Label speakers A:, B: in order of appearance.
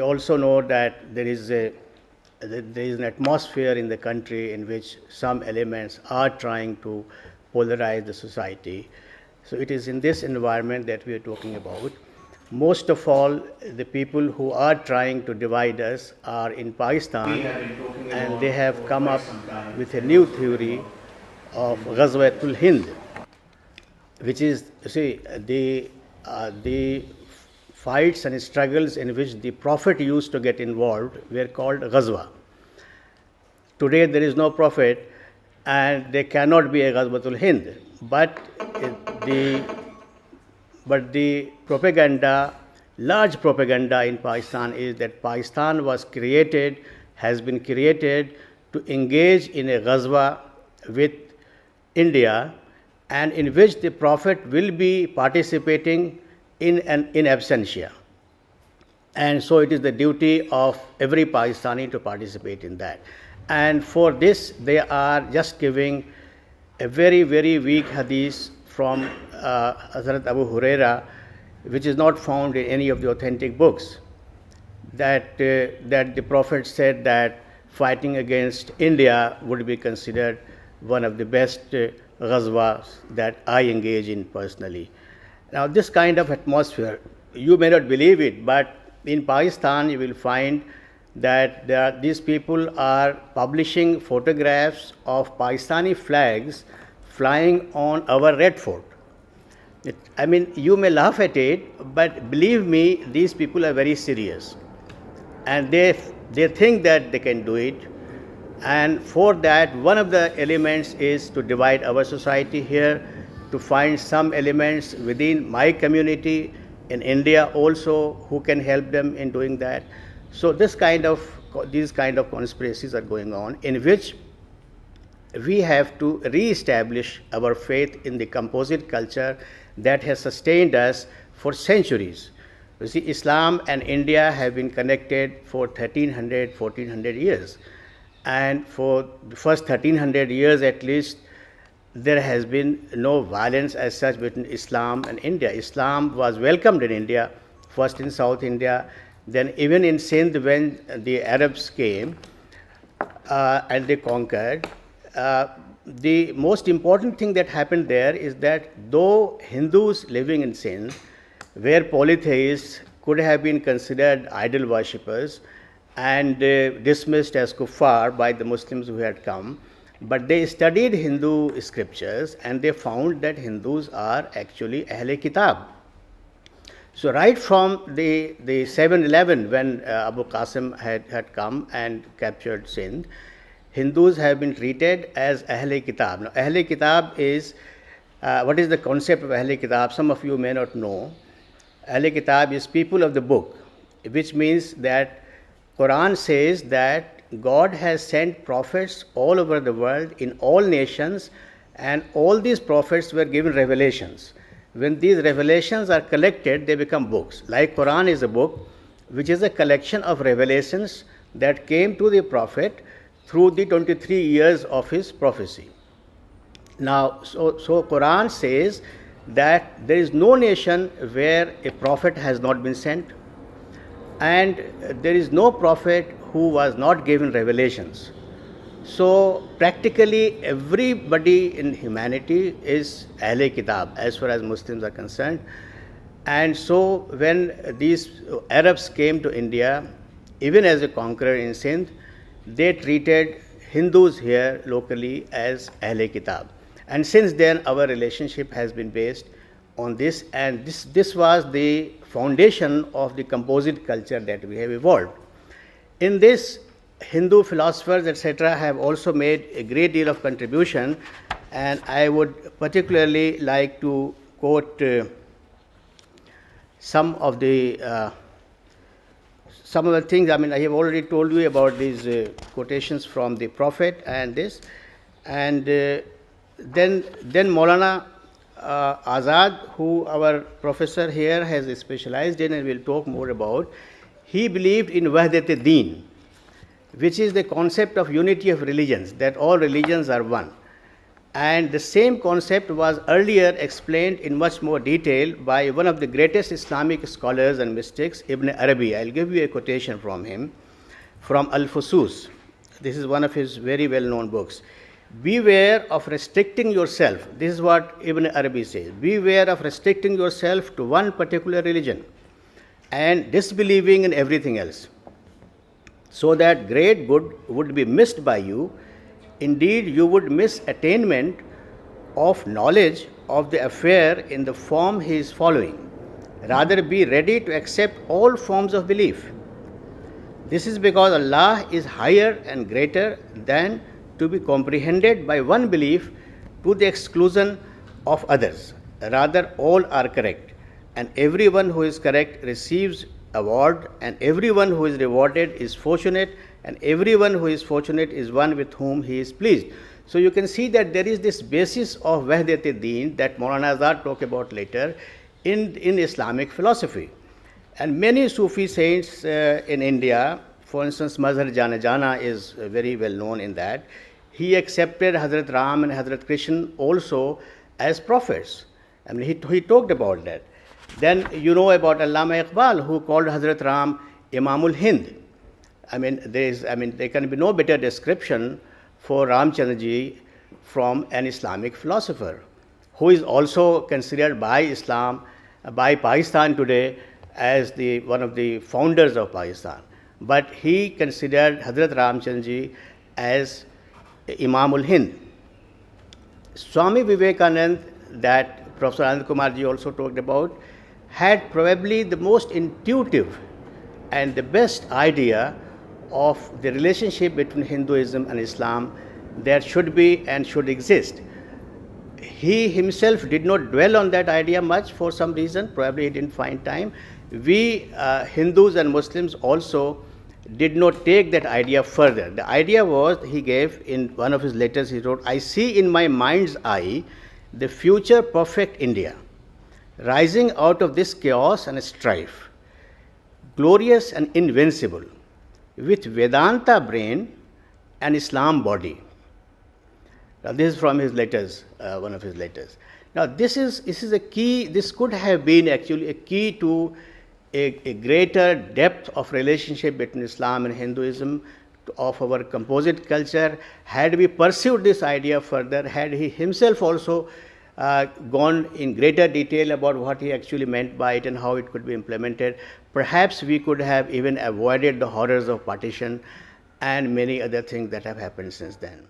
A: also know that there is an atmosphere in the country in which some elements are trying to polarize the society. So it is in this environment that we are talking about. Most of all, the people who are trying to divide us are in Pakistan, and they have come up with a new theory of Ghazwa-E-Hind, which is, you see, the fights and struggles in which the Prophet used to get involved were called Ghazwa. Today there is no Prophet, and there cannot be a Ghazwa-Hind, but the propaganda, large propaganda in Pakistan is that Pakistan has been created to engage in a Ghazwa with India, and in which the Prophet will be participating in absentia. And so it is the duty of every Pakistani to participate in that. And for this, they are just giving a very, very weak hadith from Hazrat Abu Huraira, which is not found in any of the authentic books, that the Prophet said that fighting against India would be considered one of the best ghazwas that I engage in personally. Now, this kind of atmosphere, you may not believe it, but in Pakistan you will find that these people are publishing photographs of Pakistani flags flying on our Red Fort. I mean, you may laugh at it, but believe me, these people are very serious, and they think that they can do it. And for that, one of the elements is to divide our society here, to find some elements within my community in India also who can help them in doing that. So these kind of conspiracies are going on, in which we have to re-establish our faith in the composite culture that has sustained us for centuries. You see, Islam and India have been connected for 1300, 1400 years. And for the first 1300 years at least, there has been no violence as such between Islam and India. Islam was welcomed in India, first in South India, then even in Sindh when the Arabs came and they conquered. The most important thing that happened there is that though Hindus living in Sindh were polytheists, could have been considered idol worshippers and dismissed as kuffar by the Muslims who had come, but they studied Hindu scriptures and they found that Hindus are actually Ahle Kitab. So right from the 7/11, when Abu Qasim had come and captured Sindh, Hindus have been treated as Ahle Kitab. Now, Ahle Kitab is, what is the concept of Ahle Kitab? Some of you may not know. Ahle Kitab is people of the book, which means that Quran says that God has sent prophets all over the world in all nations, and all these prophets were given revelations. When these revelations are collected, they become books. Like Quran is a book, which is a collection of revelations that came to the prophet through the 23 years of his prophecy. Now, so Quran says that there is no nation where a prophet has not been sent, and there is no prophet who was not given revelations. So practically everybody in humanity is Ahle Kitab as far as Muslims are concerned. And so when these Arabs came to India, even as a conqueror in Sindh, they treated Hindus here locally as Ahle Kitab. And since then our relationship has been based on this, and this was the foundation of the composite culture that we have evolved. In this, Hindu philosophers, etc., have also made a great deal of contribution, and I would particularly like to quote some of the things. I mean, I have already told you about these quotations from the Prophet and this, and then Maulana Azad, who our professor here has specialized in and will talk more about, he believed in Wahdat-e-Deen, which is the concept of unity of religions, that all religions are one. And the same concept was earlier explained in much more detail by one of the greatest Islamic scholars and mystics, Ibn Arabi. I'll give you a quotation from him, from Al-Fusus. This is one of his very well-known books. Beware of restricting yourself. This is what Ibn Arabi says. Beware of restricting yourself to one particular religion and disbelieving in everything else, so that great good would be missed by you. Indeed, you would miss attainment of knowledge of the affair in the form he is following. Rather, be ready to accept all forms of belief. This is because Allah is higher and greater than to be comprehended by one belief to the exclusion of others. Rather, all are correct, and everyone who is correct receives award, and everyone who is rewarded is fortunate, and everyone who is fortunate is one with whom he is pleased. So you can see that there is this basis of Wahdat-e-Deen that Maulana Azad talk about later in Islamic philosophy. And many Sufi saints in India, for instance, Mazhar Jana Jana is very well known in that. He accepted Hazrat Ram and Hazrat Krishna also as prophets. I mean, he talked about that. Then you know about Allama Iqbal, who called Hazrat Ram Imamul Hind. There can be no better description for Ramchandraji from an Islamic philosopher, who is also considered by Islam, by Pakistan today, as one of the founders of Pakistan. But he considered Hazrat Ramchandraji as Imamul Hind. Swami Vivekanand, that Professor Anand Kumar ji also talked about, had probably the most intuitive and the best idea of the relationship between Hinduism and Islam that should be and should exist. He himself did not dwell on that idea much for some reason, probably he didn't find time. We Hindus and Muslims also did not take that idea further. The idea was, he gave in one of his letters, he wrote, I see in my mind's eye the future perfect India, rising out of this chaos and strife, glorious and invincible, with Vedanta brain and Islam body. Now this is from his letters, one of his letters. Now this is a key, this could have been actually a key to a greater depth of relationship between Islam and Hinduism, of our composite culture. Had we pursued this idea further, had he himself also gone in greater detail about what he actually meant by it and how it could be implemented, perhaps we could have even avoided the horrors of partition and many other things that have happened since then.